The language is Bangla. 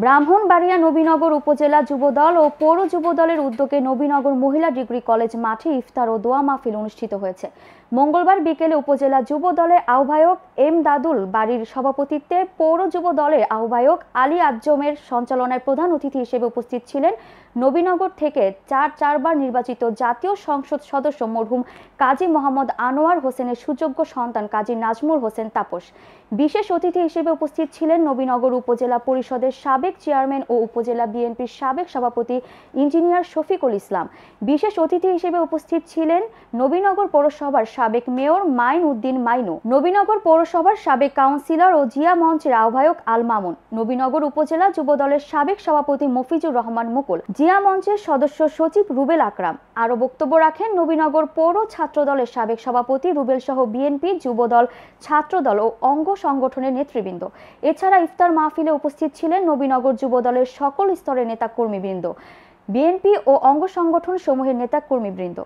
ব্রাহ্মণবাড়িয়া নবীনগর উপজেলা যুবদল ও পৌর যুবদলের উদ্যোগে নবীনগর মহিলা ডিগ্রি কলেজ মাঠে ইফতার ও দোয়া মাহফিল অনুষ্ঠিত হয়েছে। মঙ্গলবার বিকেলে উপজেলা যুব দলের আহ্বায়ক এম দাদুল বাড়ির সভাপতিত্বে পৌর যুব দলের আহ্বায়ক আলী আজমের সঞ্চালনায় প্রধান অতিথি হিসেবে উপস্থিত ছিলেন নবীনগর থেকে চারবার নির্বাচিত জাতীয় সংসদ সদস্য মরহুম কাজী মোহাম্মদ আনোয়ার হোসেনের সুযোগ্য সন্তান কাজী নাজমুল হোসেন তাপস। বিশেষ অতিথি হিসেবে উপস্থিত ছিলেন নবীনগর উপজেলা পরিষদের সাবেক চেয়ারম্যান ও উপজেলা বিএনপির সাবেক সভাপতি ইঞ্জিনিয়ার শফিকুল ইসলাম। বিশেষ অতিথি হিসেবে উপস্থিত ছিলেন নবীনগর পৌরসভার সাবেক মেয়র মাইন উদ্দিন মাইনু, নবীনগর পৌরসভার সাবেক কাউন্সিলর ও জিয়া মঞ্চের আহ্বায়ক আল মামুন, নবীনগর উপজেলা যুবদলের সাবেক সভাপতি মফিজুর রহমান মুকুল, জিয়া মঞ্চের সদস্য সচিব রুবেল আকরাম। আরও বক্তব্য রাখেন নবীনগর পৌর ছাত্রদলের সাবেক সভাপতি রুবেল সহ বিএনপি, যুবদল, ছাত্রদল ও অঙ্গ সংগঠনের নেতৃবৃন্দ। এছাড়া ইফতার মাহফিলে উপস্থিত ছিলেন নবীনগর যুবদলের সকল স্তরের নেতাকর্মীবৃন্দ, বিএনপি ও অঙ্গ সংগঠন সমূহের নেতাকর্মীবৃন্দ।